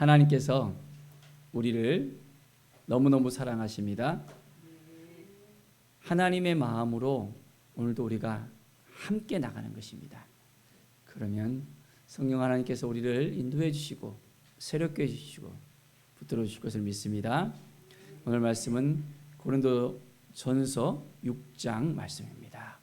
하나님께서 우리를 너무너무 사랑하십니다. 하나님의 마음으로 오늘도 우리가 함께 나가는 것입니다. 그러면 성령 하나님께서 우리를 인도해 주시고 새롭게 해주시고 붙들어 주실 것을 믿습니다. 오늘 말씀은 고린도전서 6장 말씀입니다.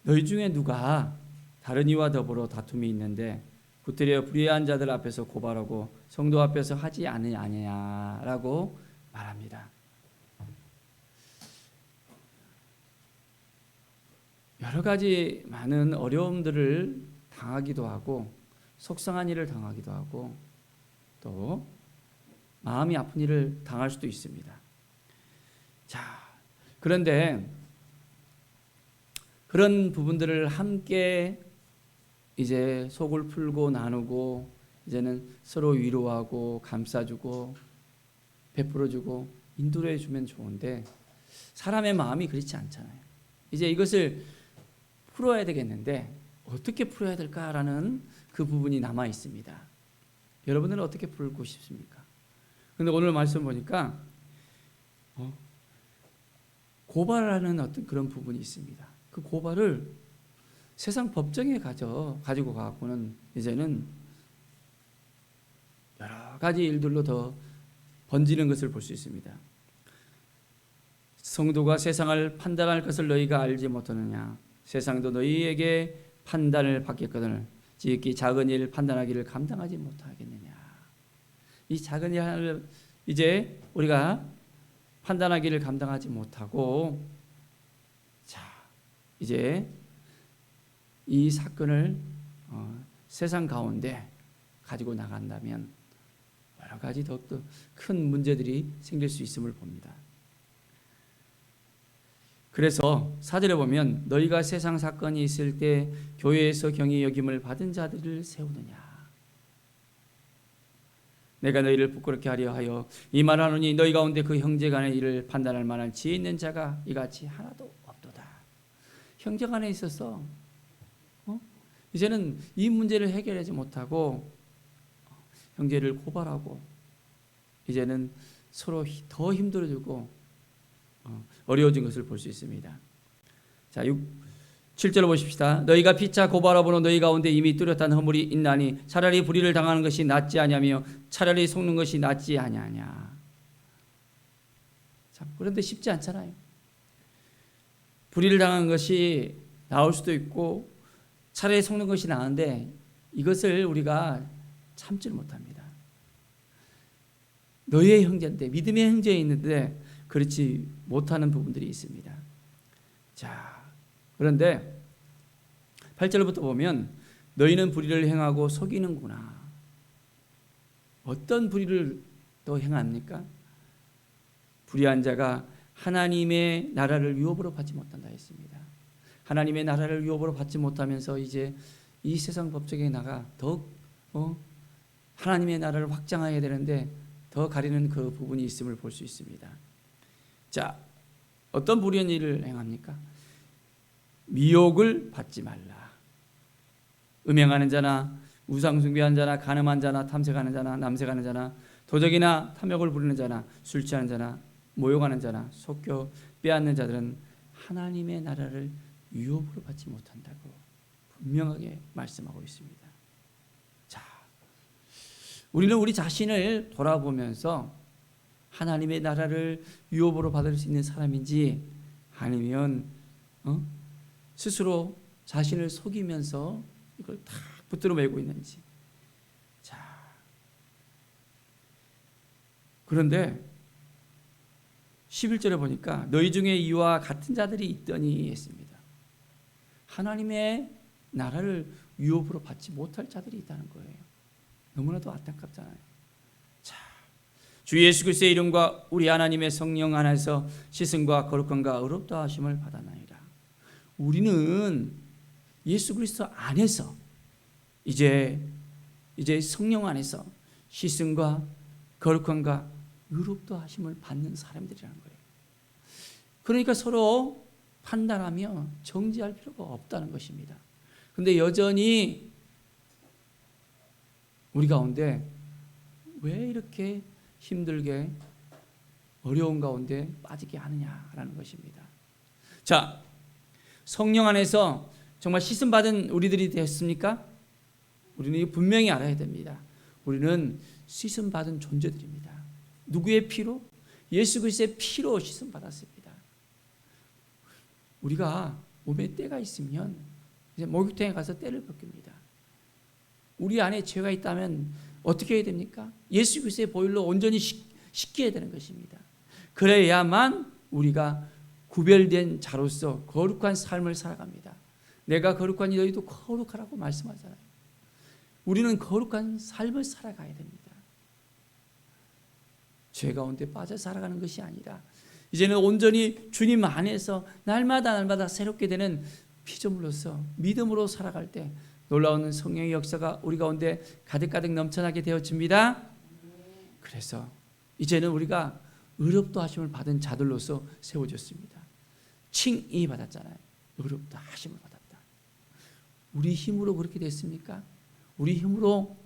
너희 중에 누가 다른 이와 더불어 다툼이 있는데 붙들려 불의한 자들 앞에서 고발하고 성도 앞에서 하지 않느냐라고 말합니다. 여러 가지 많은 어려움들을 당하기도 하고 속상한 일을 당하기도 하고 또 마음이 아픈 일을 당할 수도 있습니다. 자, 그런데 그런 부분들을 함께 이제 속을 풀고 나누고 이제는 서로 위로하고 감싸주고 베풀어주고 인도해주면 좋은데 사람의 마음이 그렇지 않잖아요. 이제 이것을 풀어야 되겠는데 어떻게 풀어야 될까라는 그 부분이 남아 있습니다. 여러분들은 어떻게 풀고 싶습니까? 그런데 오늘 말씀 보니까 고발하는 어떤 그런 부분이 있습니다. 그 고발을 세상 법정에 가지고 가고는 이제는 여러 가지 일들로 더 번지는 것을 볼 수 있습니다. 성도가 세상을 판단할 것을 너희가 알지 못하느냐? 세상도 너희에게 판단을 받겠거늘 지극히 작은 일 판단하기를 감당하지 못하겠느냐? 이 작은 일을 이제 우리가 판단하기를 감당하지 못하고 자 이제 이 사건을 세상 가운데 가지고 나간다면 여러 가지 더욱더 큰 문제들이 생길 수 있음을 봅니다. 그래서 4절에 보면 너희가 세상 사건이 있을 때 교회에서 경히 여김을 받은 자들을 세우느냐. 내가 너희를 부끄럽게 하려 하여 이 말하노니 너희 가운데 그 형제 간의 일을 판단할 만한 지혜 있는 자가 이같이 하나도 없도다. 형제 간에 있어서 이제는 이 문제를 해결하지 못하고 형제를 고발하고 이제는 서로 더 힘들어지고 어려워진 것을 볼 수 있습니다. 자, 7절을 보십시다. 너희가 피차 고발하보는 너희 가운데 이미 뚜렷한 허물이 있나니 차라리 불의를 당하는 것이 낫지 아니하며 차라리 속는 것이 낫지 아니하냐. 참, 그런데 쉽지 않잖아요. 불의를 당하는 것이 나을 수도 있고 차라리 속는 것이 나은데 이것을 우리가 참지 못합니다. 너희의 형제인데 믿음의 형제에 있는데 그렇지 못하는 부분들이 있습니다. 자, 그런데 8절부터 보면 너희는 불의를 행하고 속이는구나. 어떤 불의를 또 행합니까? 불의한 자가 하나님의 나라를 유업으로 받지 못한다 했습니다. 하나님의 나라를 유업으로 받지 못하면서 이제 이 세상 법정에 나가 더욱 하나님의 나라를 확장해야 되는데 더 가리는 그 부분이 있음을 볼 수 있습니다. 자, 어떤 불의한 일을 행합니까? 미혹을 받지 말라. 음행하는 자나 우상숭배하는 자나 간음한 자나 탐색하는 자나 남색하는 자나 도적이나 탐욕을 부리는 자나 술 취하는 자나 모욕하는 자나 속여 빼앗는 자들은 하나님의 나라를 유업으로 받지 못한다고 분명하게 말씀하고 있습니다. 자, 우리는 우리 자신을 돌아보면서 하나님의 나라를 유업으로 받을 수 있는 사람인지 아니면 스스로 자신을 속이면서 이걸 다 붙들어 매고 있는지. 자, 그런데 11절에 보니까 너희 중에 이와 같은 자들이 있더니 했습니다. 하나님의 나라를 유업으로 받지 못할 자들이 있다는 거예요. 너무나도 안타깝잖아요. 자, 주 예수 그리스도의 이름과 우리 하나님의 성령 안에서 씻음과 거룩함과 의롭다 하심을 받았나이다. 우리는 예수 그리스도 안에서 이제 성령 안에서 씻음과 거룩함과 의롭다 하심을 받는 사람들이라는 거예요. 그러니까 서로 판단하며 정지할 필요가 없다는 것입니다. 그런데 여전히 우리 가운데 왜 이렇게 힘들게 어려운 가운데 빠지게 하느냐라는 것입니다. 자, 성령 안에서 정말 씻음받은 우리들이 됐습니까? 우리는 분명히 알아야 됩니다. 우리는 씻음받은 존재들입니다. 누구의 피로? 예수 그리스도의 피로 씻음받았습니다. 우리가 몸에 때가 있으면 이제 목욕탕에 가서 때를 벗깁니다. 우리 안에 죄가 있다면 어떻게 해야 됩니까? 예수 그리스도의 보혈로 온전히 씻겨야 되는 것입니다. 그래야만 우리가 구별된 자로서 거룩한 삶을 살아갑니다. 내가 거룩하니 너희도 거룩하라고 말씀하잖아요. 우리는 거룩한 삶을 살아가야 됩니다. 죄 가운데 빠져 살아가는 것이 아니라 이제는 온전히 주님 안에서 날마다 새롭게 되는 피조물로서 믿음으로 살아갈 때 놀라운 성령의 역사가 우리 가운데 가득가득 넘쳐나게 되어집니다. 그래서 이제는 우리가 의롭다 하심을 받은 자들로서 세워졌습니다. 칭의 받았잖아요. 의롭다 하심을 받았다. 우리 힘으로 그렇게 됐습니까? 우리 힘으로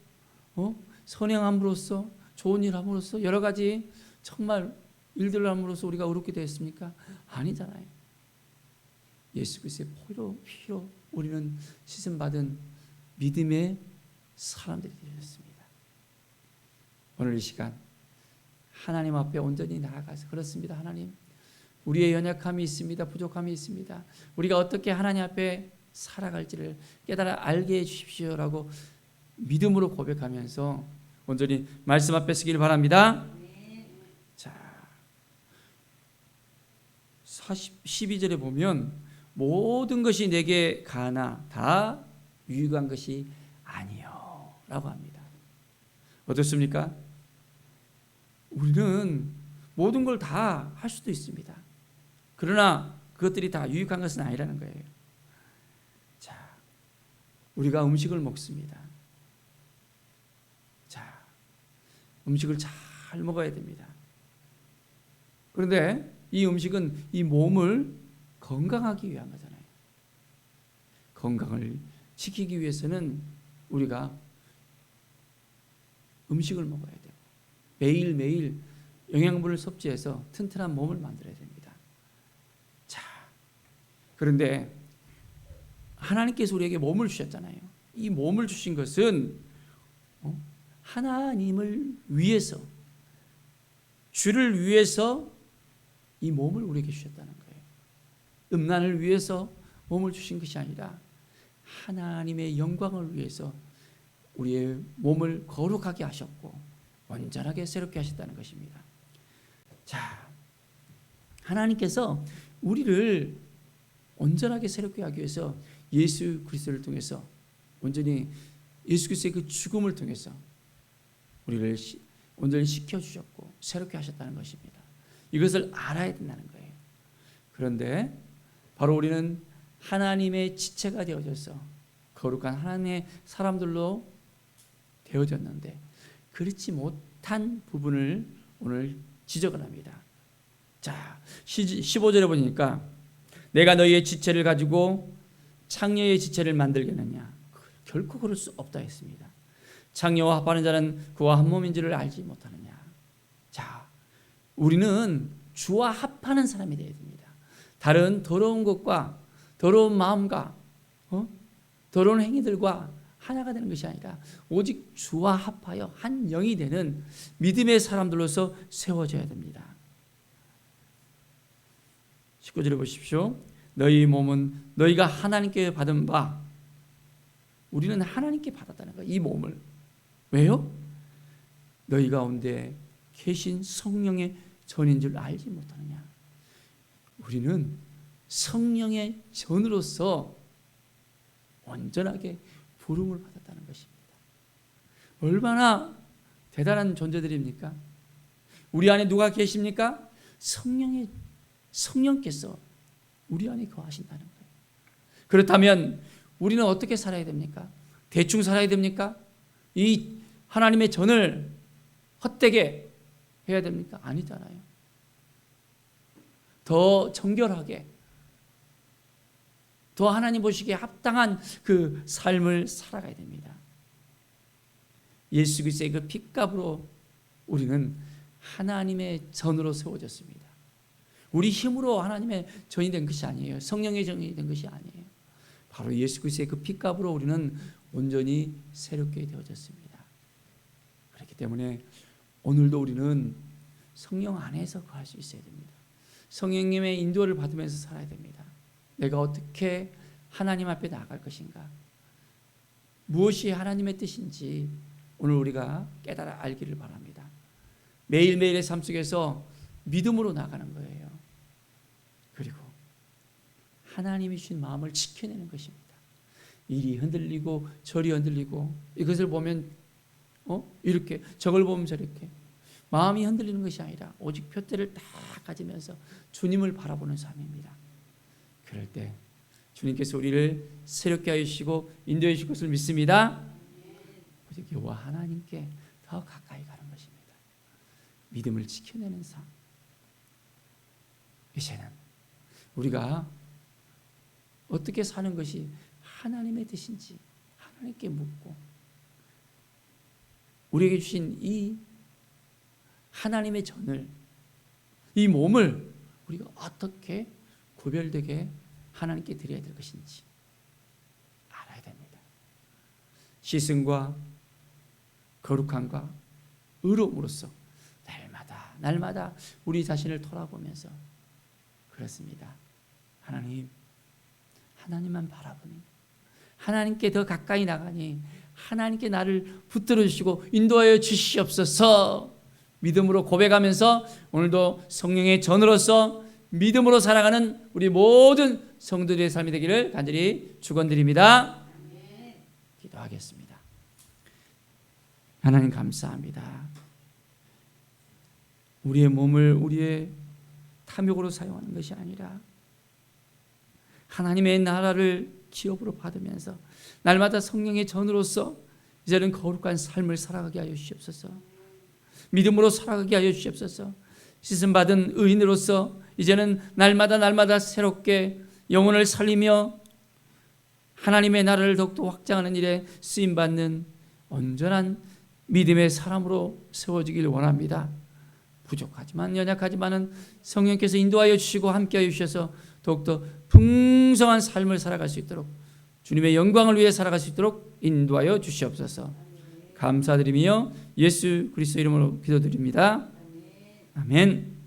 선행함으로써 좋은 일 함으로써 여러 가지 정말 일들을 함으로써 우리가 의롭게 되었습니까? 아니잖아요. 예수 그리스도의 피로 우리는 씻음받은 믿음의 사람들이 되었습니다. 오늘 이 시간 하나님 앞에 온전히 나아가서 그렇습니다. 하나님, 우리의 연약함이 있습니다. 부족함이 있습니다. 우리가 어떻게 하나님 앞에 살아갈지를 깨달아 알게 해주십시오라고 믿음으로 고백하면서 온전히 말씀 앞에 서기를 바랍니다. 자, 12절에 보면 모든 것이 내게 가나 다 유익한 것이 아니요 라고 합니다. 어떻습니까? 우리는 모든 걸 다 할 수도 있습니다. 그러나 그것들이 다 유익한 것은 아니라는 거예요. 자, 우리가 음식을 먹습니다. 자, 음식을 잘 먹어야 됩니다. 그런데 이 음식은 이 몸을 건강하기 위한 거잖아요. 건강을 지키기 위해서는 우리가 음식을 먹어야 되고 매일매일 영양분을 섭취해서 튼튼한 몸을 만들어야 됩니다. 자, 그런데 하나님께서 우리에게 몸을 주셨잖아요. 이 몸을 주신 것은 하나님을 위해서, 주를 위해서 이 몸을 우리에게 주셨다는 거예요. 음란을 위해서 몸을 주신 것이 아니라 하나님의 영광을 위해서 우리의 몸을 거룩하게 하셨고 온전하게 새롭게 하셨다는 것입니다. 자, 하나님께서 우리를 온전하게 새롭게 하기 위해서 예수 그리스도를 통해서 온전히 예수 그리스도의 그 죽음을 통해서 우리를 온전히 시켜주셨고 새롭게 하셨다는 것입니다. 이것을 알아야 된다는 거예요. 그런데 바로 우리는 하나님의 지체가 되어져서 거룩한 하나님의 사람들로 되어졌는데 그렇지 못한 부분을 오늘 지적을 합니다. 자, 15절에 보니까 내가 너희의 지체를 가지고 창녀의 지체를 만들겠느냐? 결코 그럴 수 없다 했습니다. 창녀와 합하는 자는 그와 한 몸인 줄을 알지 못하느냐? 자, 우리는 주와 합하는 사람이 되어야 됩니다. 다른 더러운 것과 더러운 마음과 더러운 행위들과 하나가 되는 것이 아니라 오직 주와 합하여 한 영이 되는 믿음의 사람들로서 세워져야 됩니다. 19절에 보십시오. 너희 몸은 너희가 하나님께 받은 바, 우리는 하나님께 받았다는 거예요. 이 몸을. 왜요? 너희 가운데 계신 성령의 전인 줄 알지 못하느냐? 우리는 성령의 전으로서 온전하게 부름을 받았다는 것입니다. 얼마나 대단한 존재들입니까? 우리 안에 누가 계십니까? 성령께서 우리 안에 거하신다는 거예요. 그렇다면 우리는 어떻게 살아야 됩니까? 대충 살아야 됩니까? 이 하나님의 전을 헛되게 해야 됩니까? 아니잖아요. 더 정결하게, 더 하나님 보시기에 합당한 그 삶을 살아가야 됩니다. 예수 그리스도의 그 핏값으로 우리는 하나님의 전으로 세워졌습니다. 우리 힘으로 하나님의 전이 된 것이 아니에요. 성령의 전이 된 것이 아니에요. 바로 예수 그리스도의 그 핏값으로 우리는 온전히 새롭게 되어졌습니다. 그렇기 때문에 오늘도 우리는 성령 안에서 거할 수 있어야 됩니다. 성령님의 인도를 받으면서 살아야 됩니다. 내가 어떻게 하나님 앞에 나아갈 것인가? 무엇이 하나님의 뜻인지 오늘 우리가 깨달아 알기를 바랍니다. 매일매일의 삶 속에서 믿음으로 나가는 거예요. 그리고 하나님이 주신 마음을 지켜내는 것입니다. 이리 흔들리고 저리 흔들리고 이것을 보면 이렇게 저걸 보면 저렇게 마음이 흔들리는 것이 아니라 오직 표대를 딱 가지면서 주님을 바라보는 삶입니다. 그럴 때 주님께서 우리를 새롭게 하여 주시고 인도해 주실 것을 믿습니다. 오직 여호와 하나님께 더 가까이 가는 것입니다. 믿음을 지켜내는 삶. 이제는 우리가 어떻게 사는 것이 하나님의 뜻인지 하나님께 묻고 우리에게 주신 이 하나님의 전을, 이 몸을 우리가 어떻게 구별되게 하나님께 드려야 될 것인지 알아야 됩니다. 시승과 거룩함과 의로움으로써 날마다 우리 자신을 돌아보면서 그렇습니다. 하나님만 바라보니 하나님께 더 가까이 나가니 하나님께 나를 붙들어 주시고 인도하여 주시옵소서 믿음으로 고백하면서 오늘도 성령의 전으로서 믿음으로 살아가는 우리 모든 성도들의 삶이 되기를 간절히 축원드립니다. 기도하겠습니다. 하나님 감사합니다. 우리의 몸을 우리의 탐욕으로 사용하는 것이 아니라 하나님의 나라를 기업으로 받으면서 날마다 성령의 전으로서 이제는 거룩한 삶을 살아가게 하여 주시옵소서. 믿음으로 살아가게 하여 주시옵소서. 씻음받은 의인으로서 이제는 날마다 새롭게 영혼을 살리며 하나님의 나라를 더욱더 확장하는 일에 쓰임받는 온전한 믿음의 사람으로 세워지길 원합니다. 부족하지만 연약하지만은 성령께서 인도하여 주시고 함께하여 주셔서 더욱더 풍성한 삶을 살아갈 수 있도록 주님의 영광을 위해 살아갈 수 있도록 인도하여 주시옵소서. 감사드리며 예수 그리스도 이름으로 기도드립니다. 아멘.